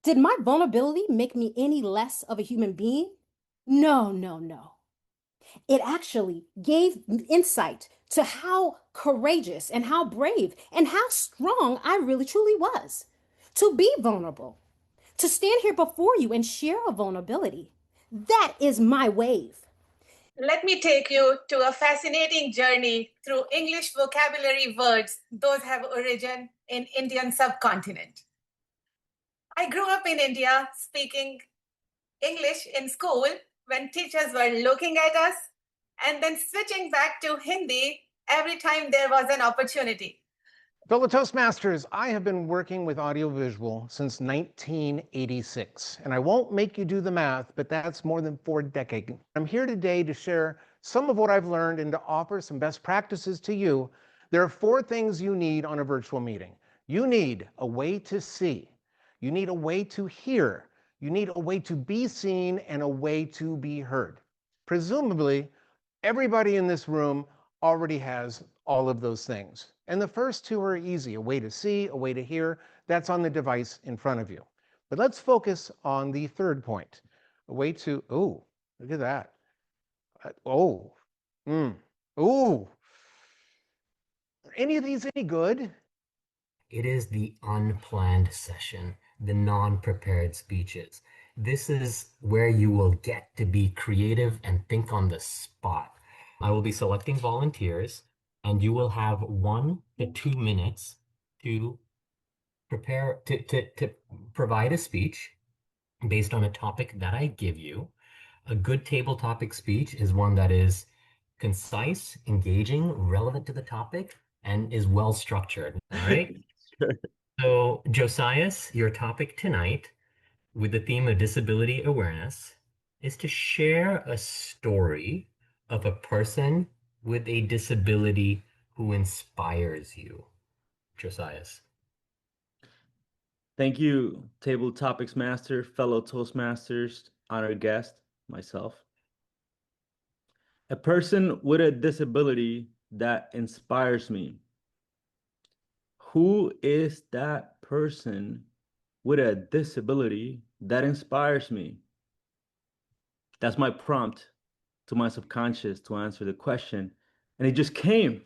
Did my vulnerability make me any less of a human being? No, no, no. It actually gave insight to how courageous and how brave and how strong I really truly was. To be vulnerable, to stand here before you and share a vulnerability. That is my wave. Let me take you to a fascinating journey through English vocabulary words. Those have origin in Indian subcontinent. I grew up in India speaking English in school when teachers were looking at us and then switching back to Hindi every time there was an opportunity. Fellow Toastmasters, I have been working with audiovisual since 1986, and I won't make you do the math, but that's more than 4 decades. I'm here today to share some of what I've learned and to offer some best practices to you. There are 4 things you need on a virtual meeting. You need a way to see. You need a way to hear. You need a way to be seen and a way to be heard. Presumably, everybody in this room already has all of those things. And the first 2 are easy, a way to see, a way to hear. That's on the device in front of you. But let's focus on the third point, a way to, oh, look at that. Oh, ooh. Are any of these any good? It is the unplanned session, the non-prepared speeches. This is where you will get to be creative and think on the spot. I will be selecting volunteers, and you will have 1 to 2 minutes to prepare to provide a speech based on a topic that I give you. A good table topic speech is one that is concise, engaging, relevant to the topic, and is well structured. All right. So, Josias, your topic tonight, with the theme of disability awareness, is to share a story of a person with a disability who inspires you. Josias. Thank you, Table Topics Master, fellow Toastmasters, honored guest, myself. A person with a disability that inspires me. Who is that person with a disability that inspires me? That's my prompt to my subconscious to answer the question. And it just came.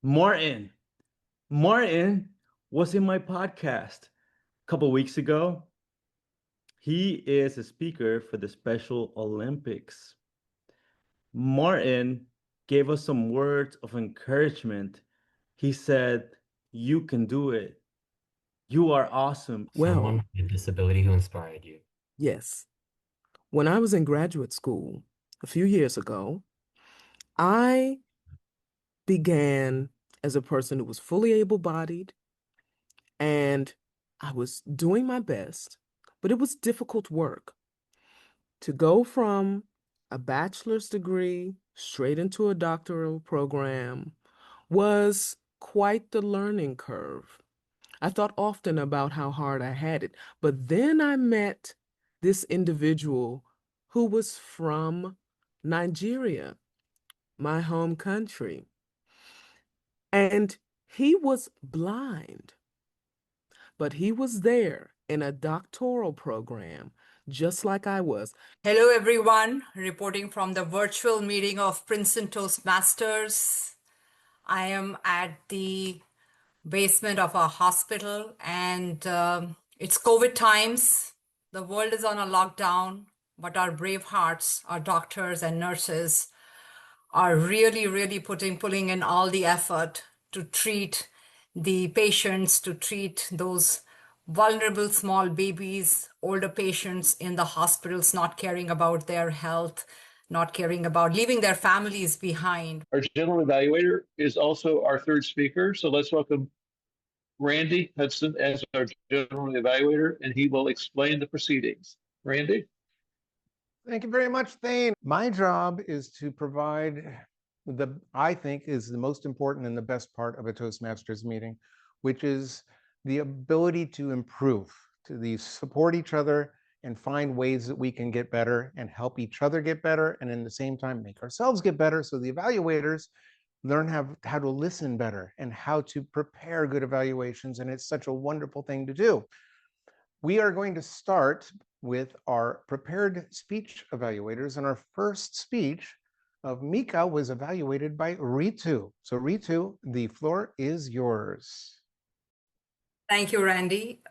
Martin. Martin was in my podcast a couple weeks ago. He is a speaker for the Special Olympics. Martin gave us some words of encouragement. He said, "You can do it. You are awesome." Someone with a disability who inspired you. Yes. When I was in graduate school a few years ago, I began as a person who was fully able-bodied, and I was doing my best, but it was difficult work. To go from a bachelor's degree straight into a doctoral program was quite the learning curve. I thought often about how hard I had it, but then I met this individual who was from Nigeria, my home country. And he was blind, but he was there in a doctoral program, just like I was. Hello, everyone. Reporting from the virtual meeting of Princeton Toastmasters. I am at the basement of a hospital, and it's COVID times. The world is on a lockdown, but our brave hearts, our doctors and nurses, are really pulling in all the effort to treat the patients, to treat those vulnerable small babies, older patients in the hospitals, not caring about their health, not caring about leaving their families behind. Our general evaluator is also our third speaker. So let's welcome Randy Hudson as our general evaluator, and he will explain the proceedings. Randy? Thank you very much, Thane. My job is to provide I think is the most important and the best part of a Toastmasters meeting, which is the ability to improve, to support each other and find ways that we can get better and help each other get better, and in the same time make ourselves get better, so the evaluators learn how to listen better and how to prepare good evaluations, and it's such a wonderful thing to do. We are going to start with our prepared speech evaluators, and our first speech of Mika was evaluated by Ritu. So Ritu, the floor is yours. Thank you, Randy.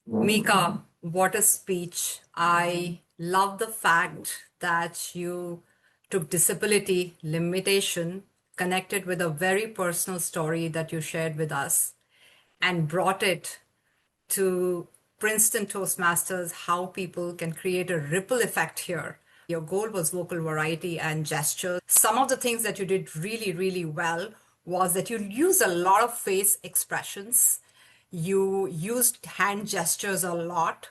Mika, what a speech. I love the fact that you took disability limitation, connected with a very personal story that you shared with us, and brought it to Princeton Toastmasters, how people can create a ripple effect here. Your goal was vocal variety and gesture. Some of the things that you did really, really well was that you used a lot of face expressions. You used hand gestures a lot.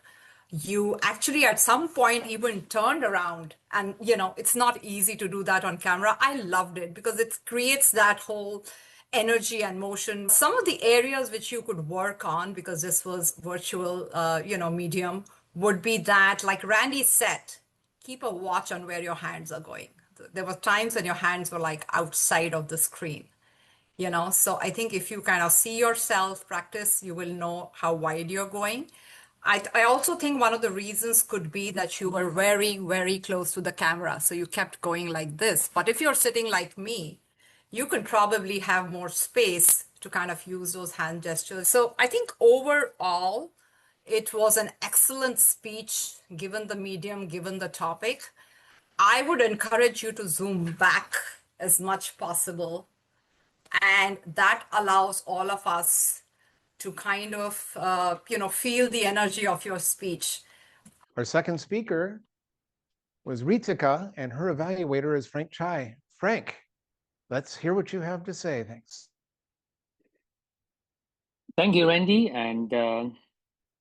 You actually at some point even turned around, and it's not easy to do that on camera. I loved it because it creates that whole energy and motion. Some of the areas which you could work on, because this was virtual medium, would be that, like Randy said, keep a watch on where your hands are going. There were times when your hands were like outside of the screen. So I think if you kind of see yourself practice, you will know how wide you're going. I also think one of the reasons could be that you were very, very close to the camera. So you kept going like this. But if you're sitting like me, you could probably have more space to kind of use those hand gestures. So I think overall, it was an excellent speech, given the medium, given the topic. I would encourage you to zoom back as much possible. And that allows all of us to kind of, feel the energy of your speech. Our second speaker was Ritika, and her evaluator is Frank Chai. Frank, let's hear what you have to say. Thanks. Thank you, Randy, and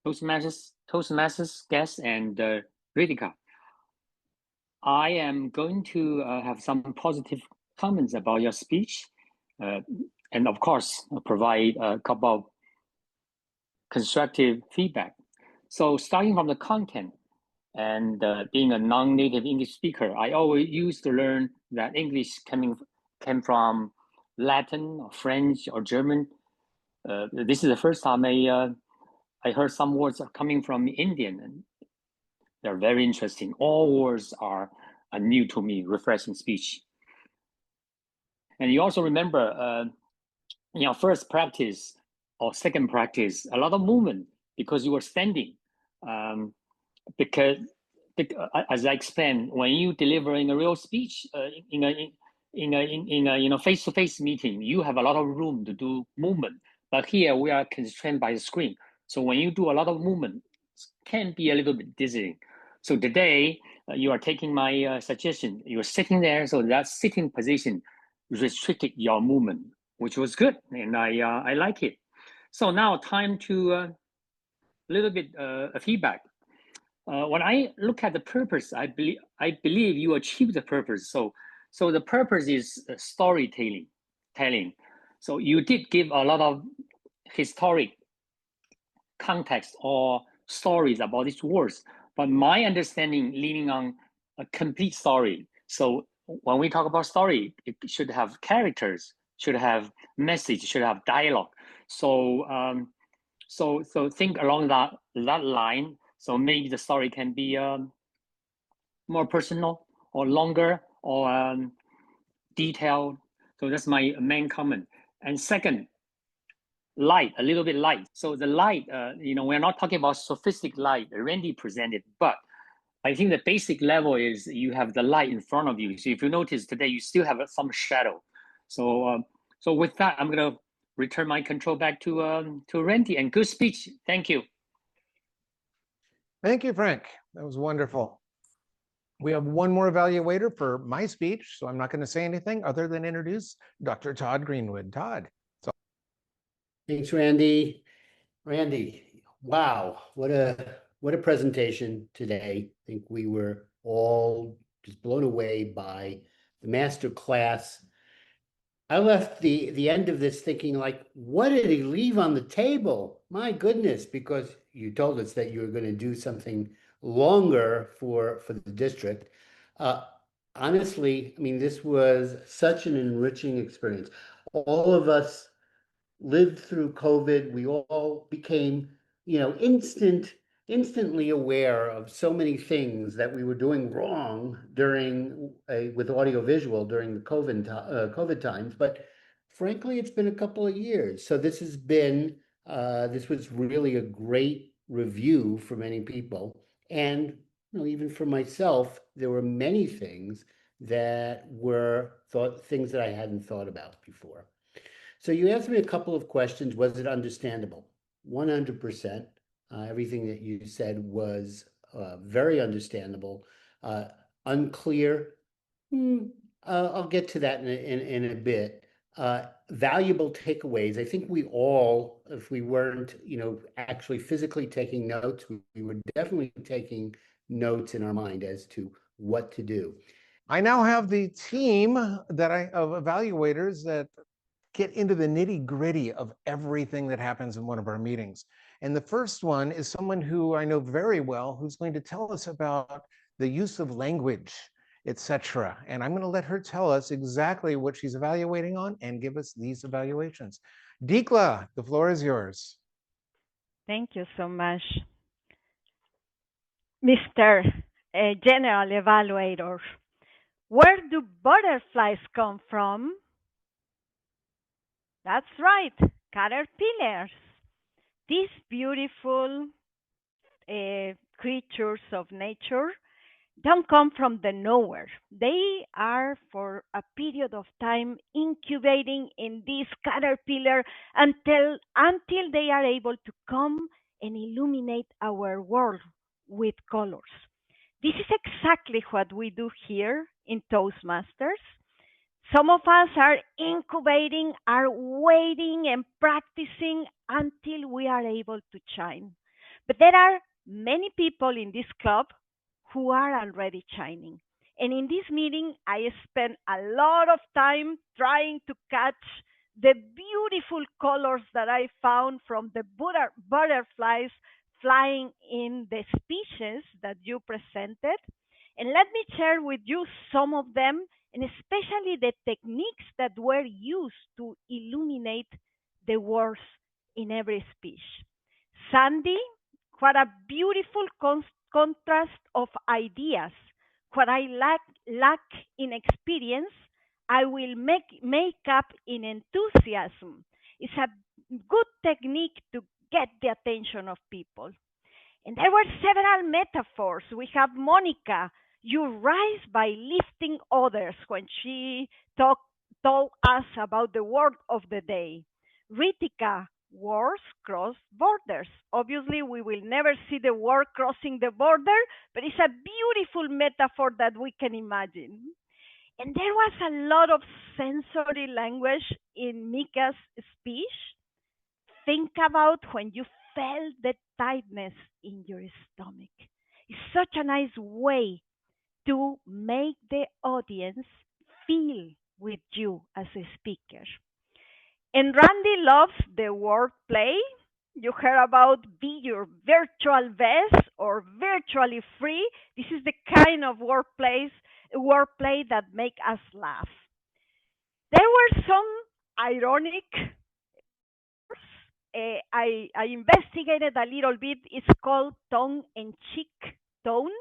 Toastmasters guest and Ritika. I am going to have some positive comments about your speech, and of course, provide a couple of constructive feedback. So starting from the content, and being a non-native English speaker, I always used to learn that English came from Latin or French or German. This is the first time I heard some words are coming from Indian, and they're very interesting. All words are new to me, refreshing speech. And you also remember, first practice or second practice, a lot of movement because you were standing. Because as I explained, when you delivering a real speech in a face-to-face meeting, you have a lot of room to do movement. But here we are constrained by the screen. So when you do a lot of movement, it can be a little bit dizzying. So today you are taking my suggestion. You're sitting there, so that sitting position restricted your movement, which was good, and I like it. So now time to a little bit feedback. When I look at the purpose, I believe you achieved the purpose. So the purpose is storytelling. So you did give a lot of historic context or stories about these words, but my understanding leaning on a complete story. So when we talk about story, it should have characters, should have message, should have dialogue. So so think along that line. So maybe the story can be more personal or longer or detailed. So that's my main comment. And second, light, a little bit light. So the light, we're not talking about sophisticated light Randy presented, but I think the basic level is you have the light in front of you. So if you notice today, you still have some shadow. So so with that, I'm gonna return my control back to Randy, and good speech. Thank you. Thank you, Frank. That was wonderful. We have one more evaluator for my speech, so I'm not going to say anything other than introduce Dr. Todd Greenwood. Todd. Thanks, Randy. Randy, wow, what a presentation today. I think we were all just blown away by the master class. I left the end of this thinking, like, what did he leave on the table? My goodness, because you told us that you were going to do something longer for the district. Honestly, I mean, this was such an enriching experience. All of us lived through COVID. We all became instantly aware of so many things that we were doing wrong with audiovisual during the COVID times. But frankly, it's been a couple of years. So this was really a great review for many people. And even for myself, there were many things that were things that I hadn't thought about before. So you asked me a couple of questions. Was it understandable? 100%. Everything that you said was very understandable. Unclear. I'll get to that in a bit. Valuable takeaways. I think we all, if we weren't, actually physically taking notes, we were definitely taking notes in our mind as to what to do. I now have the team of evaluators that get into the nitty-gritty of everything that happens in one of our meetings. And the first one is someone who I know very well, who's going to tell us about the use of language, etc. And I'm going to let her tell us exactly what she's evaluating on and give us these evaluations. Dikla, the floor is yours. Thank you so much, Mr. General Evaluator. Where do butterflies come from? That's right, caterpillars. These beautiful creatures of nature don't come from the nowhere. They are for a period of time incubating in this caterpillar until they are able to come and illuminate our world with colors. This is exactly what we do here in Toastmasters. Some of us are incubating, are waiting and practicing until we are able to shine. But there are many people in this club who are already shining. And in this meeting, I spent a lot of time trying to catch the beautiful colors that I found from the butterflies flying in the species that you presented. And let me share with you some of them, and especially the techniques that were used to illuminate the words in every speech. Sandy, what a beautiful contrast of ideas. What I lack in experience, I will make up in enthusiasm. It's a good technique to get the attention of people. And there were several metaphors. We have Monica, you rise by lifting others when she told us about the word of the day. Ritika, wars cross borders. Obviously, we will never see the war crossing the border, but it's a beautiful metaphor that we can imagine. And there was a lot of sensory language in Mika's speech. Think about when you felt the tightness in your stomach. It's such a nice way to make the audience feel with you as a speaker. And Randy loves the wordplay. You heard about be your virtual best or virtually free. This is the kind of wordplay that make us laugh. There were some ironic. I investigated a little bit. It's called tongue-in-cheek tone.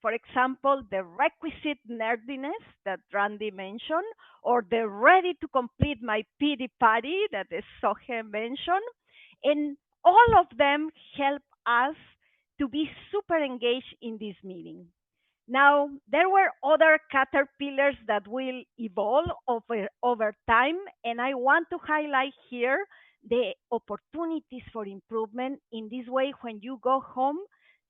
For example, the requisite nerdiness that Randy mentioned, or the ready to complete my pity party that Sohe mentioned. And all of them help us to be super engaged in this meeting. Now, there were other caterpillars that will evolve over time, and I want to highlight here the opportunities for improvement. In this way, when you go home,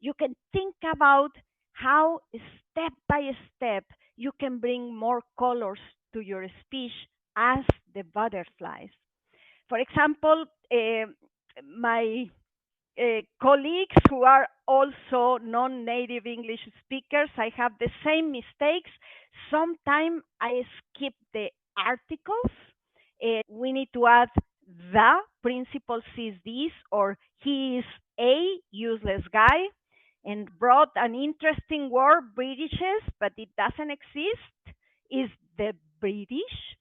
you can think about how step by step you can bring more colors to your speech as the butterflies. For example, my colleagues who are also non-native English speakers, I have the same mistakes. Sometimes I skip the articles. We need to add the principal sees this, or he is a useless guy, and brought an interesting word, Britishes, but it doesn't exist, is the British.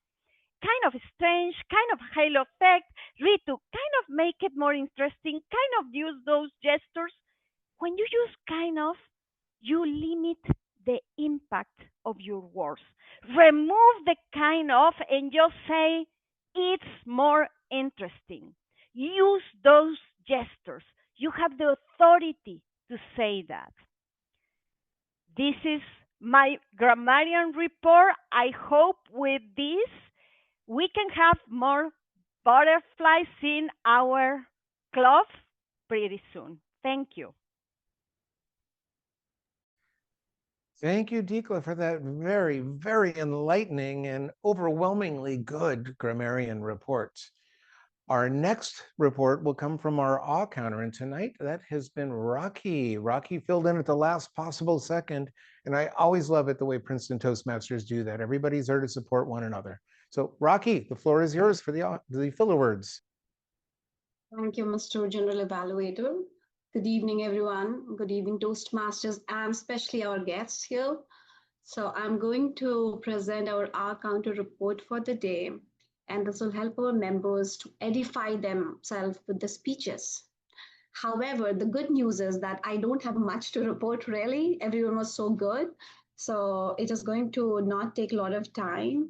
kind of strange, kind of halo effect. Ritu, kind of make it more interesting, kind of use those gestures. When you use kind of, you limit the impact of your words. Remove the kind of and just say it's more interesting. Use those gestures. You have the authority to say that. This is my grammarian report. I hope with this we can have more butterflies in our club pretty soon. Thank you. Thank you, Dikla, for that very, very enlightening and overwhelmingly good grammarian report. Our next report will come from our awe counter, and tonight that has been Rocky. Rocky filled in at the last possible second, and I always love it the way Princeton Toastmasters do that. Everybody's there to support one another. So Rocky, the floor is yours for the filler words. Thank you, Mr. General Evaluator. Good evening, everyone. Good evening, Toastmasters, and especially our guests here. So I'm going to present our R counter report for the day, and this will help our members to edify themselves with the speeches. However, the good news is that I don't have much to report really. Everyone was so good. So it is going to not take a lot of time.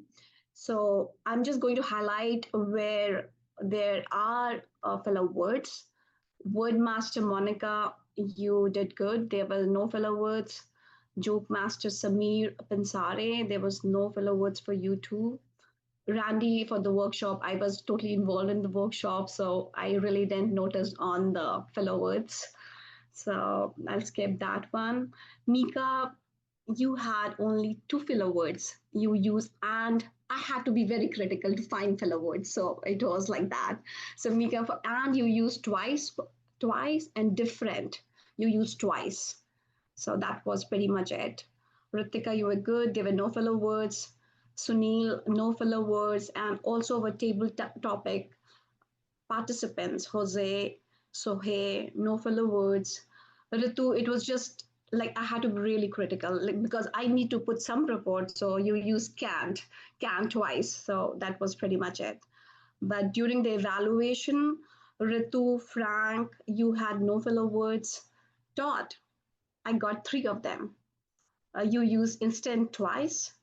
So I'm just going to highlight where there are filler words. Word Master Monica, you did good. There were no filler words. Joke Master Samir Pansare, there was no filler words for you too. Randy, for the workshop, I was totally involved in the workshop, so I really didn't notice on the filler words. So I'll skip that one. Mika, you had only 2 filler words. You used and. I had to be very critical to find filler words, so it was like that. So Mika, for and you used twice, and different. You used twice. So that was pretty much it. Ritika, you were good. There were no filler words. Sunil, no filler words. And also our table topic participants, Jose, Sohe, no filler words. Ritu, it was just like I had to be really critical because I need to put some report. So you use can twice. So that was pretty much it. But during the evaluation, Ritu, Frank, you had no filler words. Todd, I got 3 of them. You use instant twice,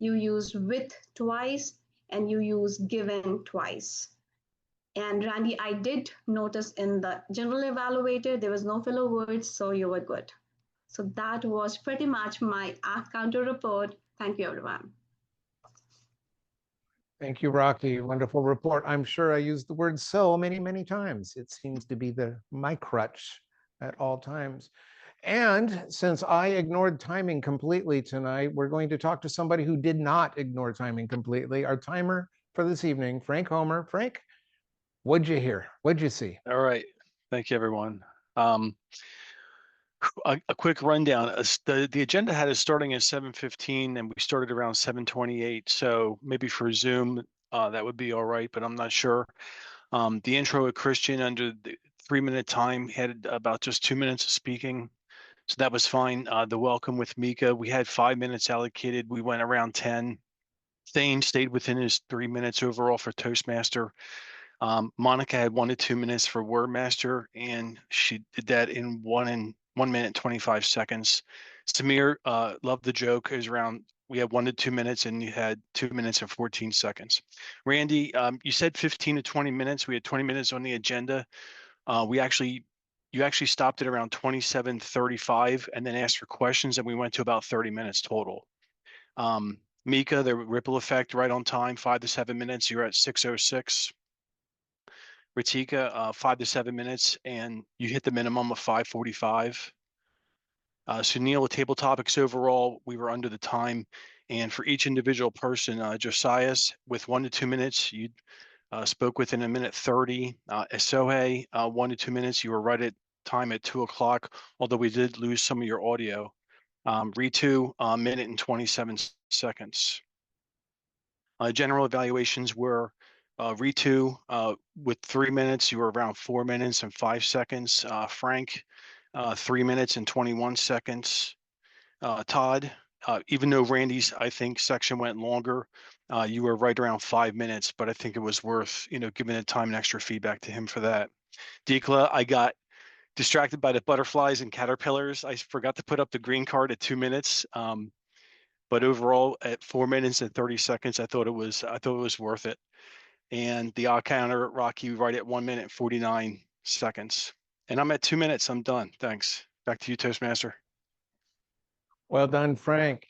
you use with twice, and you use given twice. And Randy, I did notice in the general evaluator, there was no filler words, so you were good. So that was pretty much my art counter report. Thank you, everyone. Thank you, Rocky. Wonderful report. I'm sure I used the word so many, many times. It seems to be my crutch at all times. And since I ignored timing completely tonight, we're going to talk to somebody who did not ignore timing completely. Our timer for this evening, Frank Homer. Frank, what'd you hear? What'd you see? All right. Thank you, everyone. A quick rundown. The agenda had us starting at 7:15 and we started around 7:28. So maybe for Zoom, that would be all right, but I'm not sure. The intro with Christian under the 3-minute time had about just 2 minutes of speaking. So that was fine. The welcome with Mika, we had 5 minutes allocated. We went around 10. Thane stayed within his 3 minutes overall for Toastmaster. Monica had 1 to 2 minutes for Wordmaster, and she did that in 1 minute 25 seconds. Samir loved the joke. It was around, we had 1 to 2 minutes, and you had 2 minutes and 14 seconds. Randy, you said 15 to 20 minutes. We had 20 minutes on the agenda. You actually stopped at around 27:35 and then asked for questions, and we went to about 30 minutes total. Mika, the ripple effect right on time, 5 to 7 minutes. You're at 6:06. Ritika, 5 to 7 minutes, and you hit the minimum of 5:45. Sunil, with table topics overall, we were under the time. And for each individual person, Josias, with 1 to 2 minutes, you spoke within 1:30. Sohe, 1 to 2 minutes, you were right at time at 2 o'clock, although we did lose some of your audio. Ritu, 1 minute and 27 seconds. General evaluations were Ritu, with 3 minutes, you were around 4 minutes and 5 seconds. Frank, 3 minutes and 21 seconds. Todd, even though Randy's, I think, section went longer, You were right around 5 minutes, but I think it was worth, giving the time and extra feedback to him for that. Dikla, I got distracted by the butterflies and caterpillars. I forgot to put up the green card at 2 minutes. But overall, at 4 minutes and 30 seconds, I thought it was worth it. And the odd counter, Rocky, right at 1 minute 49 seconds. And I'm at 2 minutes. I'm done. Thanks. Back to you, Toastmaster. Well done, Frank.